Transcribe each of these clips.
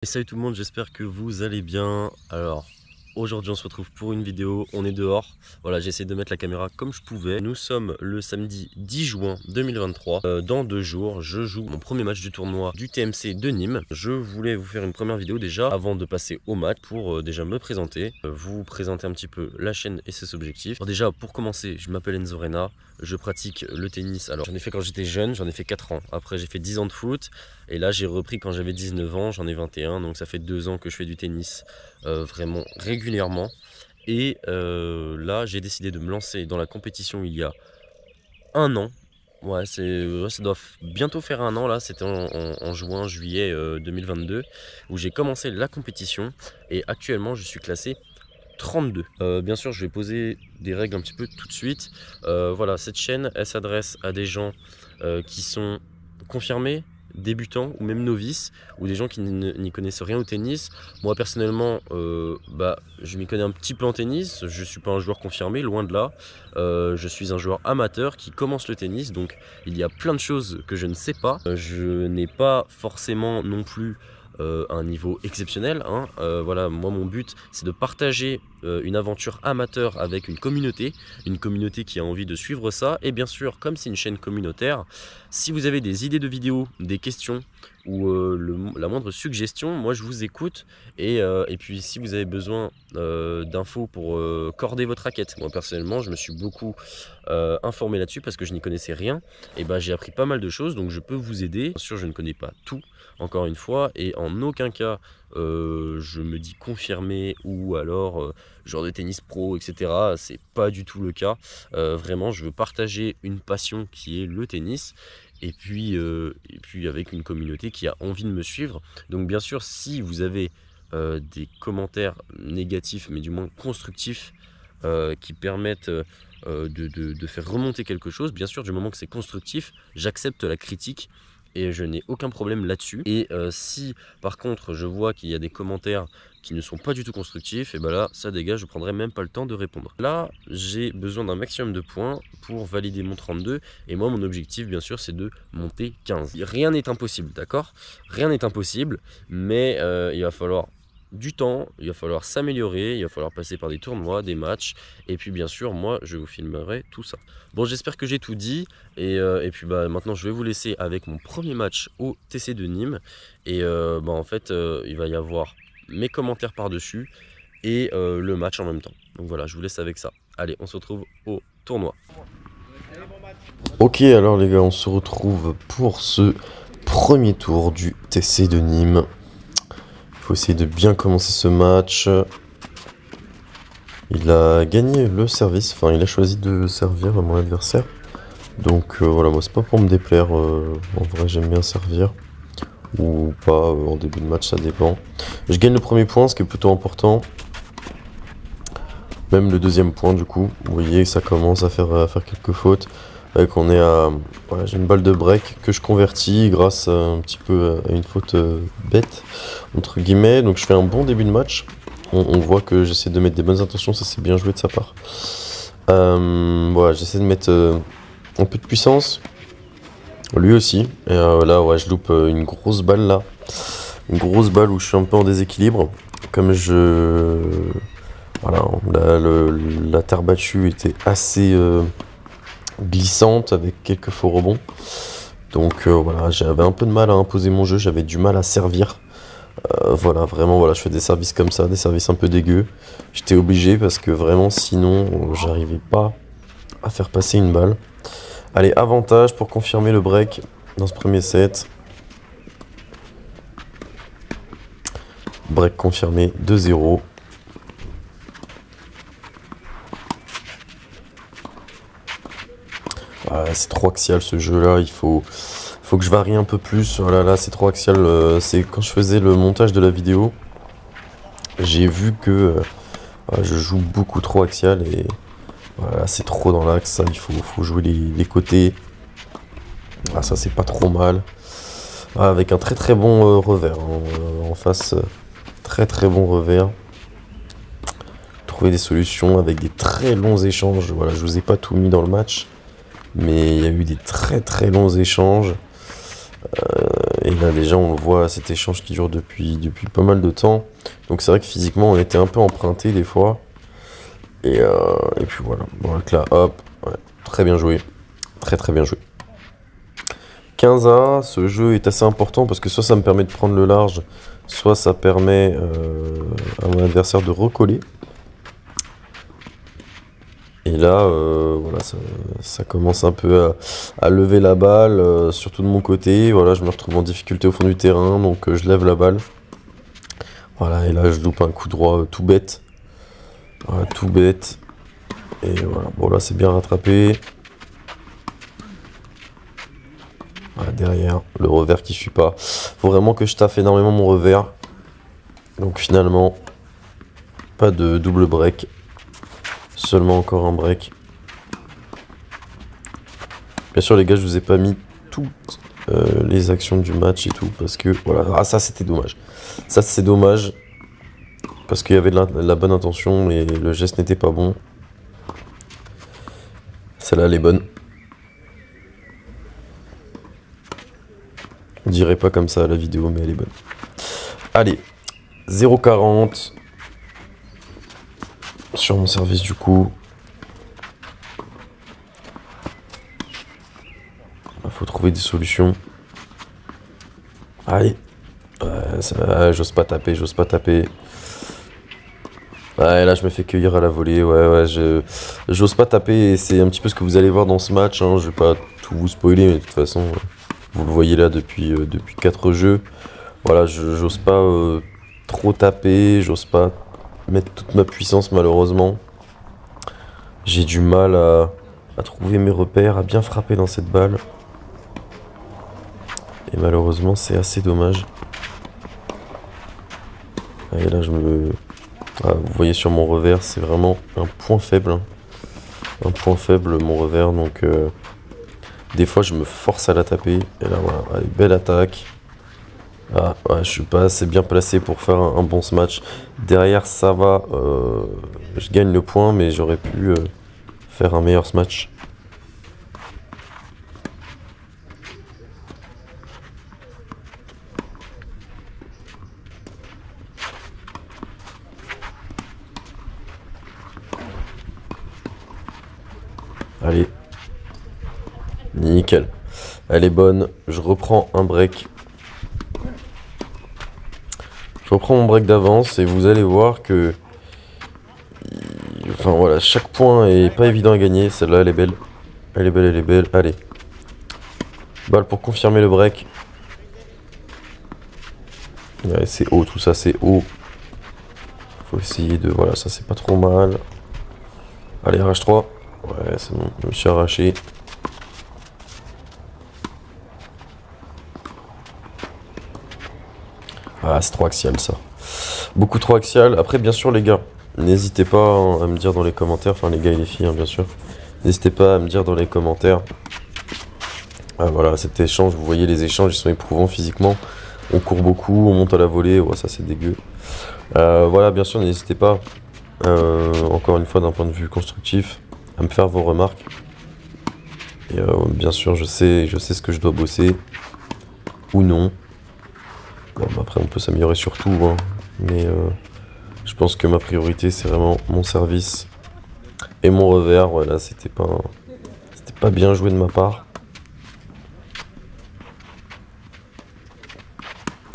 Et salut tout le monde, j'espère que vous allez bien. Alors, aujourd'hui on se retrouve pour une vidéo, on est dehors. Voilà, j'ai essayé de mettre la caméra comme je pouvais. Nous sommes le samedi 10 juin 2023. Dans 2 jours, je joue mon premier match du tournoi du TMC de Nîmes. Je voulais vous faire une première vidéo déjà avant de passer au match pour déjà me présenter, vous présenter un petit peu la chaîne et ses objectifs. Alors déjà, pour commencer, je m'appelle Enzo Rena, je pratique le tennis. Alors, j'en ai fait quand j'étais jeune, j'en ai fait 4 ans. Après, j'ai fait 10 ans de foot. Et là, j'ai repris quand j'avais 19 ans, j'en ai 21. Donc, ça fait 2 ans que je fais du tennis vraiment régulièrement. Et là, j'ai décidé de me lancer dans la compétition il y a 1 an. Ouais, ça doit bientôt faire 1 an là, c'était en juin, juillet 2022 où j'ai commencé la compétition et actuellement je suis classé 32. Bien sûr, je vais poser des règles un petit peu tout de suite. Voilà, cette chaîne, elle s'adresse à des gens qui sont confirmés, débutants ou même novices, ou des gens qui n'y connaissent rien au tennis. Moi personnellement, je m'y connais un petit peu en tennis. Je ne suis pas un joueur confirmé, loin de là. Je suis un joueur amateur qui commence le tennis, donc il y a plein de choses que je ne sais pas. Je n'ai pas forcément non plus un niveau exceptionnel, hein. Voilà, moi mon but c'est de partager une aventure amateur avec une communauté qui a envie de suivre ça. Et bien sûr, comme c'est une chaîne communautaire, si vous avez des idées de vidéos, des questions ou la moindre suggestion, moi je vous écoute. Et puis si vous avez besoin d'infos pour corder votre raquette, moi personnellement je me suis beaucoup informé là-dessus parce que je n'y connaissais rien. Et j'ai appris pas mal de choses, donc je peux vous aider. Bien sûr, je ne connais pas tout, encore une fois, et en aucun cas je me dis confirmé ou alors genre de tennis pro, etc. C'est pas du tout le cas. Vraiment, je veux partager une passion qui est le tennis. Et puis avec une communauté qui a envie de me suivre. Donc bien sûr, si vous avez des commentaires négatifs, mais du moins constructifs, qui permettent de faire remonter quelque chose, bien sûr, du moment que c'est constructif, j'accepte la critique. Et je n'ai aucun problème là-dessus. Et si par contre je vois qu'il y a des commentaires qui ne sont pas du tout constructifs, et là ça dégage, je prendrai même pas le temps de répondre. Là j'ai besoin d'un maximum de points pour valider mon 32. Et moi mon objectif bien sûr c'est de monter 15. Rien n'est impossible, d'accord? Rien n'est impossible, mais il va falloir du temps, il va falloir s'améliorer, il va falloir passer par des tournois, des matchs, et puis bien sûr moi je vous filmerai tout ça. Bon, j'espère que j'ai tout dit, et puis maintenant je vais vous laisser avec mon premier match au TC de Nîmes. Et en fait il va y avoir mes commentaires par dessus et le match en même temps. Donc voilà, je vous laisse avec ça. Allez, on se retrouve au tournoi. Ok, alors les gars, on se retrouve pour ce premier tour du TC de Nîmes. Il faut essayer de bien commencer ce match. Il a gagné le service, enfin il a choisi de servir à mon adversaire. Donc voilà, moi c'est pas pour me déplaire, en vrai j'aime bien servir. Ou pas, en début de match ça dépend. Je gagne le premier point, ce qui est plutôt important. Même le deuxième point du coup. Vous voyez ça commence à faire quelques fautes. On est à... Voilà, j'ai une balle de break que je convertis grâce à un petit peu à une faute bête, entre guillemets. Donc je fais un bon début de match. On voit que j'essaie de mettre des bonnes intentions, ça c'est bien joué de sa part. Voilà, j'essaie de mettre un peu de puissance. Lui aussi. Et là, ouais, je loupe une grosse balle là. Une grosse balle où je suis un peu en déséquilibre. Comme je... Voilà, la terre battue était assez... glissante avec quelques faux rebonds. Donc voilà, j'avais un peu de mal à imposer mon jeu, j'avais du mal à servir. Voilà, vraiment, voilà, je fais des services comme ça, des services un peu dégueux. J'étais obligé parce que vraiment, sinon, j'arrivais pas à faire passer une balle. Allez, avantage pour confirmer le break dans ce premier set. Break confirmé 2-0. C'est trop axial ce jeu là, il faut que je varie un peu plus. Voilà, là c'est trop axial. C'est quand je faisais le montage de la vidéo, j'ai vu que je joue beaucoup trop axial et voilà, c'est trop dans l'axe. Il faut jouer les côtés. Ah, ça c'est pas trop mal. Avec un très très bon revers en face, très très bon revers. Trouver des solutions avec des très longs échanges. Voilà, je vous ai pas tout mis dans le match. Mais il y a eu des très très longs échanges. Et là déjà on le voit, cet échange qui dure depuis pas mal de temps. Donc c'est vrai que physiquement on était un peu emprunté des fois. Et puis voilà, donc là hop, ouais, très bien joué. Très bien joué. 15A, ce jeu est assez important parce que soit ça me permet de prendre le large, soit ça permet à mon adversaire de recoller. Et là, voilà, ça commence un peu à lever la balle, surtout de mon côté. Voilà, je me retrouve en difficulté au fond du terrain, donc je lève la balle. Voilà, et là je loupe un coup droit tout bête. Voilà, tout bête. Et voilà, bon là c'est bien rattrapé. Voilà, derrière, le revers qui suit pas. Faut vraiment que je taffe énormément mon revers. Donc finalement, pas de double break. Seulement encore un break. Bien sûr les gars, je vous ai pas mis toutes les actions du match et tout. Parce que voilà, ah ça c'était dommage. Ça c'est dommage. Parce qu'il y avait de la bonne intention, mais le geste n'était pas bon. Celle-là elle est bonne. On dirait pas comme ça à la vidéo, mais elle est bonne. Allez, 0,40 sur mon service du coup. Il faut trouver des solutions. Allez. J'ose pas taper, j'ose pas taper. Ouais, là je me fais cueillir à la volée. Ouais, j'ose pas taper. Et c'est un petit peu ce que vous allez voir dans ce match. Hein. Je vais pas tout vous spoiler, mais de toute façon, vous le voyez là depuis 4 jeux. Voilà, j'ose pas trop taper. J'ose pas mettre toute ma puissance malheureusement. J'ai du mal à trouver mes repères, à bien frapper dans cette balle. Et malheureusement c'est assez dommage. Et là vous voyez sur mon revers, c'est vraiment un point faible. Hein. Un point faible mon revers, donc des fois je me force à la taper. Et là voilà, allez, belle attaque. Ah, ouais, je suis pas assez bien placé pour faire un bon match. Derrière ça va, je gagne le point, mais j'aurais pu faire un meilleur match. Allez. Nickel. Elle est bonne. Je reprends un break. Je reprends mon break d'avance et vous allez voir que... Enfin voilà, chaque point est pas évident à gagner. Celle-là, elle est belle. Elle est belle, elle est belle. Allez. Balle pour confirmer le break. Ouais, c'est haut, tout ça, c'est haut. Faut essayer de... Voilà, ça c'est pas trop mal. Allez, RH3. Ouais, c'est bon, je me suis arraché. Ah, c'est trop axial ça. Beaucoup trop axial. Après, bien sûr, les gars, n'hésitez pas hein, à me dire dans les commentaires. Enfin, les gars et les filles, hein, bien sûr. N'hésitez pas à me dire dans les commentaires. Ah, voilà, cet échange, vous voyez, les échanges, ils sont éprouvants physiquement. On court beaucoup, on monte à la volée. Ouais, ça, c'est dégueu. Voilà, bien sûr, n'hésitez pas, encore une fois, d'un point de vue constructif, à me faire vos remarques. Et bien sûr, je sais ce que je dois bosser. Ou non. Bon, bah après, on peut s'améliorer sur tout, hein, mais je pense que ma priorité, c'est vraiment mon service et mon revers. Voilà, c'était pas bien joué de ma part.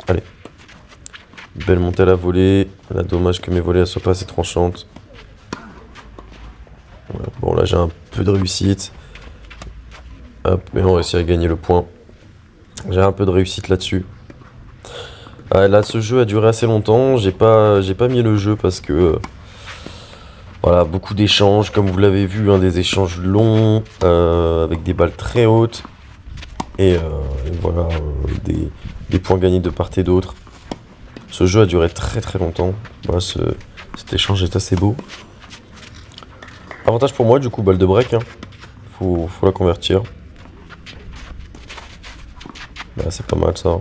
Allez. Belle montée à la volée. Là, dommage que mes volées ne soient pas assez tranchantes. Voilà. Bon, là, j'ai un peu de réussite. Hop, mais on réussit à gagner le point. J'ai un peu de réussite là-dessus. Là, ce jeu a duré assez longtemps. J'ai pas mis le jeu parce que voilà, beaucoup d'échanges, comme vous l'avez vu, hein, des échanges longs avec des balles très hautes et voilà, des points gagnés de part et d'autre. Ce jeu a duré très longtemps. Voilà, cet échange est assez beau. Avantage pour moi, du coup, balle de break. Hein. Faut la convertir. Là, c'est pas mal ça.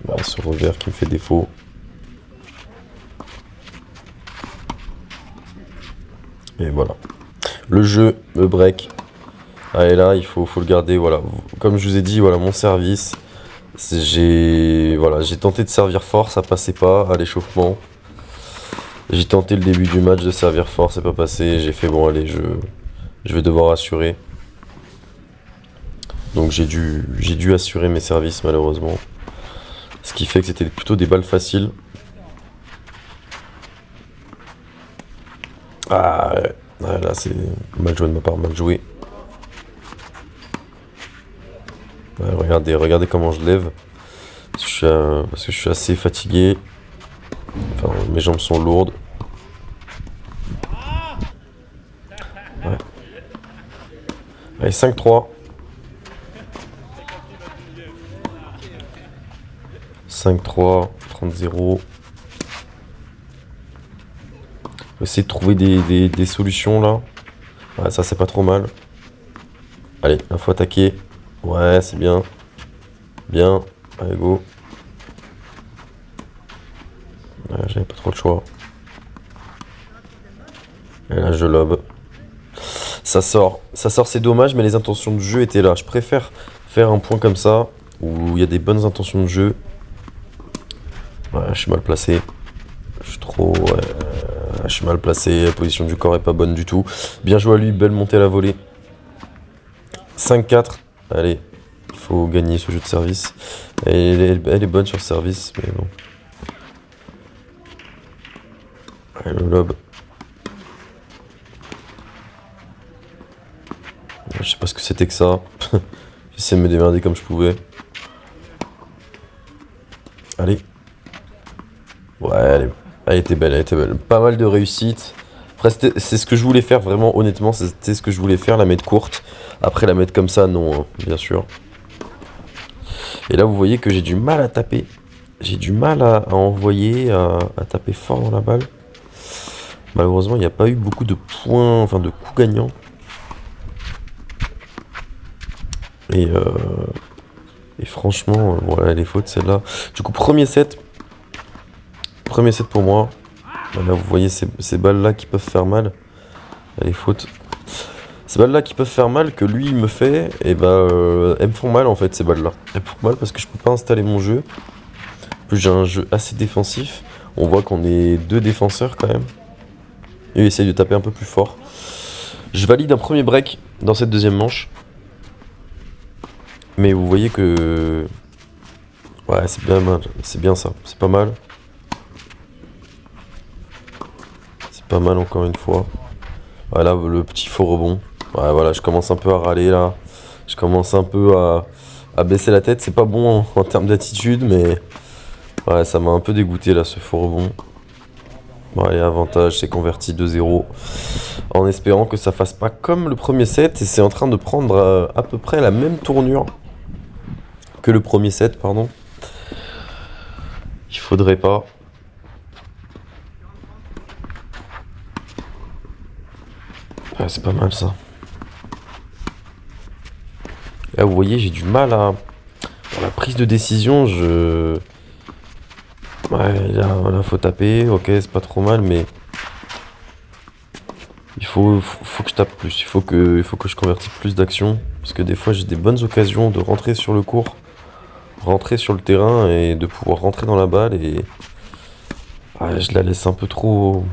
Là, ce revers qui me fait défaut. Et voilà. Le jeu, le break, Allez, là, il faut le garder, voilà. Comme je vous ai dit, voilà, mon service. J'ai tenté de servir fort, ça passait pas à l'échauffement. J'ai tenté le début du match de servir fort, c'est pas passé. J'ai fait, bon, allez, je vais devoir assurer. Donc j'ai dû assurer mes services, malheureusement. Ce qui fait que c'était plutôt des balles faciles. Ah, ouais, là, c'est mal joué de ma part, mal joué. Ouais, regardez comment je lève. Parce que je suis assez fatigué. Enfin, mes jambes sont lourdes. Ouais. Allez, 5-3. 5-3, 30-0. Essayer de trouver des solutions là. Ouais, ça c'est pas trop mal. Allez, il faut attaquer. Ouais, c'est bien. Bien. Allez, go. Ouais, j'avais pas trop le choix. Et là, je lobe. Ça sort, c'est dommage, mais les intentions de jeu étaient là. Je préfère faire un point comme ça, où il y a des bonnes intentions de jeu. Ouais, je suis mal placé. Je suis trop... Ouais, je suis mal placé, la position du corps est pas bonne du tout. Bien joué à lui, belle montée à la volée. 5-4. Allez, il faut gagner ce jeu de service. Elle est bonne sur le service, mais bon. Allez, le lob. Je sais pas ce que c'était que ça. J'essaie de me démerder comme je pouvais. Allez. Ouais, elle était belle, elle était belle. Pas mal de réussite. Après, c'est ce que je voulais faire, vraiment, honnêtement, c'était ce que je voulais faire, la mettre courte. Après, la mettre comme ça, non, hein, bien sûr. Et là, vous voyez que j'ai du mal à taper. J'ai du mal à envoyer, à taper fort dans la balle. Malheureusement, il n'y a pas eu beaucoup de points, enfin de coups gagnants. Et franchement, voilà, les fautes, celle-là. Du coup, premier set. Premier set pour moi. Là, vous voyez ces balles-là qui peuvent faire mal. Les fautes. Ces balles-là qui peuvent faire mal, que lui, il me fait, et bah, elles me font mal, en fait, ces balles-là. Elles me font mal parce que je peux pas installer mon jeu. En plus, j'ai un jeu assez défensif. On voit qu'on est deux défenseurs, quand même. Et il essaye de taper un peu plus fort. Je valide un premier break dans cette deuxième manche. Mais vous voyez que... Ouais, c'est bien mal. C'est bien ça. C'est pas mal. C'est pas mal encore une fois. Voilà, le petit faux rebond. Ouais, voilà, je commence un peu à râler là. Je commence un peu à baisser la tête. C'est pas bon en termes d'attitude, mais... Ouais, ça m'a un peu dégoûté là, ce faux rebond. Bon, allez, avantage, c'est converti 2-0. En espérant que ça fasse pas comme le premier set. Et c'est en train de prendre à peu près la même tournure que le premier set, pardon. Il faudrait pas. Ouais, c'est pas mal ça. Là, vous voyez, j'ai du mal à... Dans la prise de décision, Ouais, là, faut taper. Ok, c'est pas trop mal, mais... Il faut que je tape plus. Il faut que je convertisse plus d'actions. Parce que des fois, j'ai des bonnes occasions de rentrer sur le court. Rentrer sur le terrain et de pouvoir rentrer dans la balle et... Ah, je la laisse un peu trop...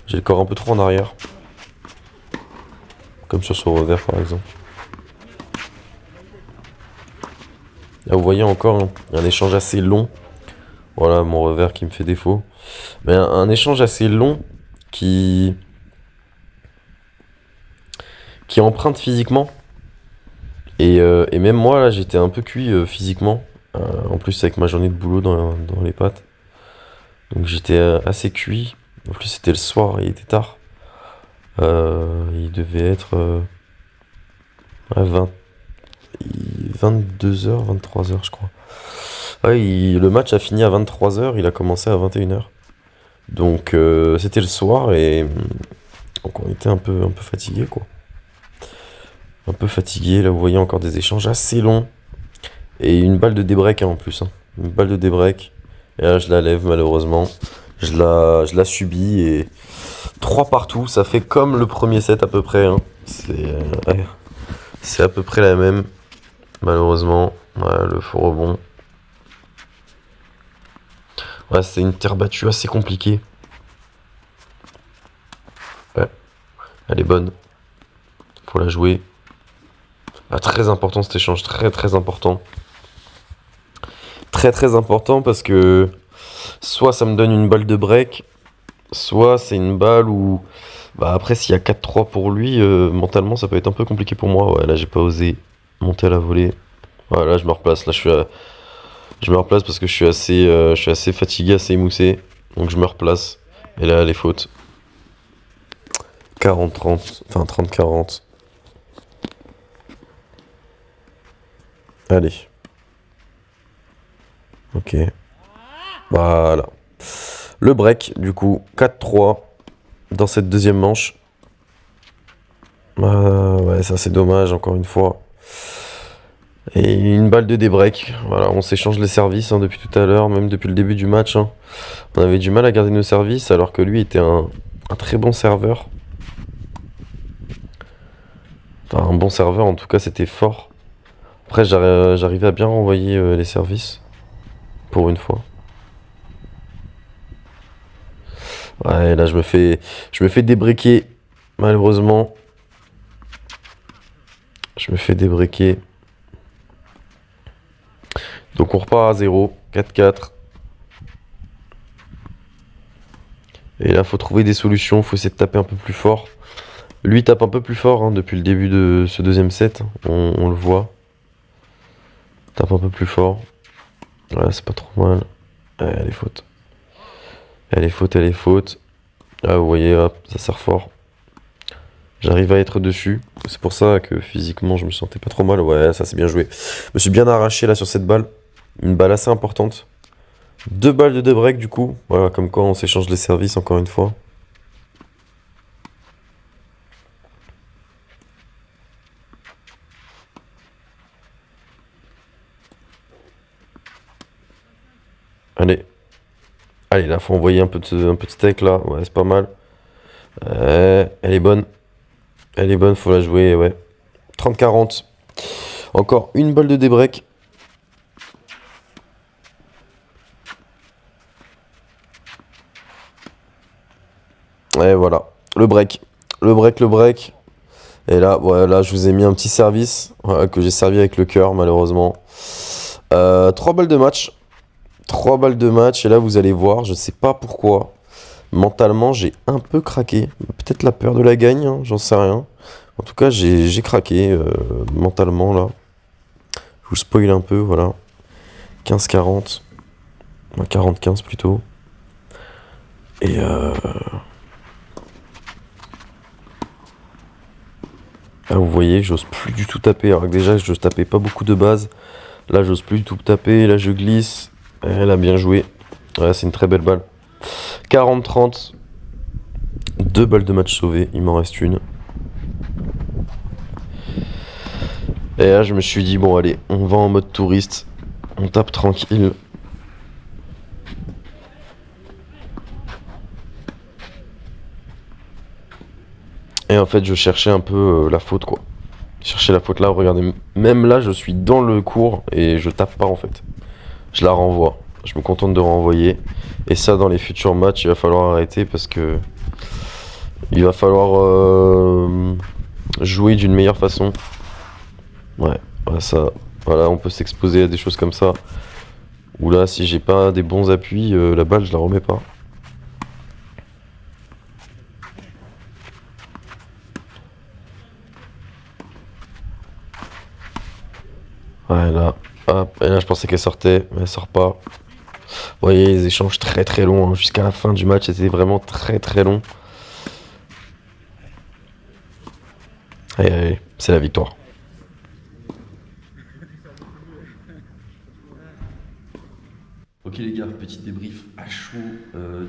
J'ai le corps un peu trop en arrière. Comme sur ce revers par exemple. Là vous voyez encore un échange assez long. Voilà mon revers qui me fait défaut. Mais un échange assez long qui emprunte physiquement. Et même moi là j'étais un peu cuit physiquement. En plus avec ma journée de boulot dans les pattes. Donc j'étais assez cuit. En plus c'était le soir, il était tard. Il devait être 22h, 23h je crois. Ouais, le match a fini à 23h, il a commencé à 21h. Donc c'était le soir et donc on était un peu fatigué quoi. Un peu fatigué, là vous voyez encore des échanges assez longs. Et une balle de débreak hein, en plus. Hein. Une balle de débreak. Et là je la lève malheureusement. Je la subis et 3 partout, ça fait comme le premier set à peu près. Hein. C'est à peu près la même, malheureusement. Voilà, le faux rebond. Ouais, c'est une terre battue assez compliquée. Ouais, elle est bonne. Faut la jouer. Ah, très important cet échange, très important. Très important parce que soit ça me donne une balle de break, soit c'est une balle où... Bah après s'il y a 4-3 pour lui, mentalement ça peut être un peu compliqué pour moi. Ouais, là j'ai pas osé monter à la volée. Voilà, là je me replace. Là je me replace parce que je suis assez fatigué, assez émoussé. Donc je me replace. Et là les fautes. 40-30, enfin 30-40. Allez. Ok. Voilà. Le break, du coup, 4-3 dans cette deuxième manche. Ouais, ça c'est dommage, encore une fois. Et une balle de débreak. Voilà, on s'échange les services hein, depuis tout à l'heure, même depuis le début du match. Hein. On avait du mal à garder nos services, alors que lui était un très bon serveur. Enfin, un bon serveur, en tout cas, c'était fort. Après, j'arrivais à bien renvoyer les services. Pour une fois. Ouais, là, je me fais débriquer, malheureusement. Je me fais débriquer. Donc, on repart à 0, 4-4. Et là, faut trouver des solutions, faut essayer de taper un peu plus fort. Lui tape un peu plus fort hein, depuis le début de ce deuxième set, on le voit. Tape un peu plus fort. Voilà, c'est pas trop mal. Ouais, elle est faute. Elle est faute, elle est faute. Ah, vous voyez, hop, ça sert fort. J'arrive à être dessus. C'est pour ça que physiquement, je me sentais pas trop mal. Ouais, ça c'est bien joué. Je me suis bien arraché là sur cette balle. Une balle assez importante. 2 balles de débreak du coup. Voilà, comme quoi on s'échange les services encore une fois. Allez. Allez, là, faut envoyer un peu de steak là. Ouais, c'est pas mal. Elle est bonne. Elle est bonne, faut la jouer, ouais. 30-40. Encore une balle de débreak. Et voilà. Le break. Le break, le break. Et là, voilà, je vous ai mis un petit service voilà, que j'ai servi avec le cœur, malheureusement. 3 balles de match. 3 balles de match. Et là, vous allez voir, je sais pas pourquoi. Mentalement, j'ai un peu craqué. Peut-être la peur de la gagne, hein, j'en sais rien. En tout cas, j'ai craqué mentalement, là. Je vous spoil un peu, voilà. 15-40. 40-15 plutôt. Et là, vous voyez, j'ose plus du tout taper. Alors que déjà, je tapais pas beaucoup de base. Là, j'ose plus du tout taper. Là, je glisse. Elle a bien joué. Ouais, c'est une très belle balle. 40-30. 2 balles de match sauvées. Il m'en reste une. Et là, je me suis dit, bon, allez, on va en mode touriste. On tape tranquille. Et en fait, je cherchais un peu la faute, quoi. Je cherchais la faute là, regardez. Même là, je suis dans le cours et je tape pas, en fait. Je la renvoie. Je me contente de renvoyer. Et ça, dans les futurs matchs, il va falloir arrêter parce que... Il va falloir jouer d'une meilleure façon. Ouais, ça... Voilà, on peut s'exposer à des choses comme ça. Ou là, si j'ai pas des bons appuis, la balle, je la remets pas. Ouais, là, hop, et là je pensais qu'elle sortait, mais elle sort pas. Vous voyez, les échanges très longs, hein. Jusqu'à la fin du match, c'était vraiment très long. Allez, allez, c'est la victoire. Ok les gars, petit débrief à chaud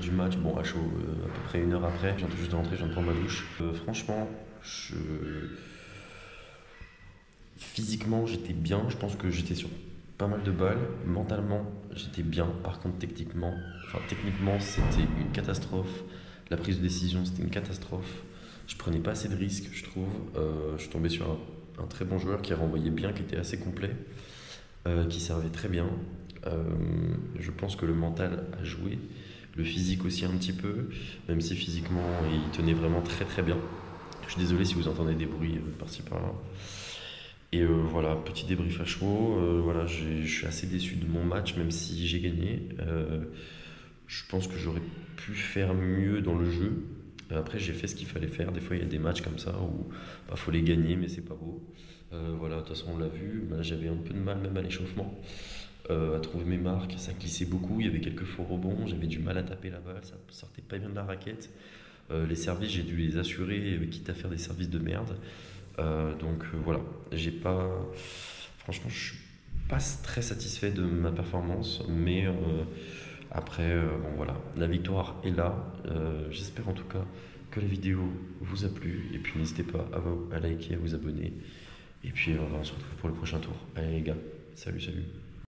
du match, bon à chaud, à peu près 1 heure après, je viens tout juste de rentrer, je viens de prendre ma douche. Franchement, physiquement j'étais bien, je pense que j'étais sur pas mal de balles, mentalement j'étais bien, par contre techniquement c'était une catastrophe, la prise de décision c'était une catastrophe, je prenais pas assez de risques je trouve, je suis tombé sur un très bon joueur qui renvoyait bien, qui était assez complet, qui servait très bien. Je pense que le mental a joué, le physique aussi un petit peu, même si physiquement il tenait vraiment très très bien. Je suis désolé si vous entendez des bruits par-ci par-là. Et voilà, petit débrief à chaud. Voilà, je suis assez déçu de mon match, même si j'ai gagné. Je pense que j'aurais pu faire mieux dans le jeu. Après, j'ai fait ce qu'il fallait faire. Des fois, il y a des matchs comme ça où il faut les gagner, mais c'est pas beau. Voilà, de toute façon, on l'a vu. Là, j'avais un peu de mal, même à l'échauffement, à trouver mes marques. Ça glissait beaucoup. Il y avait quelques faux rebonds. J'avais du mal à taper la balle. Ça sortait pas bien de la raquette. Les services, j'ai dû les assurer, quitte à faire des services de merde. Voilà, j'ai pas. Franchement, je suis pas très satisfait de ma performance, mais après, bon voilà, la victoire est là. J'espère en tout cas que la vidéo vous a plu. Et puis n'hésitez pas à liker, à vous abonner. Et puis on se retrouve pour le prochain tour. Allez les gars, salut, salut.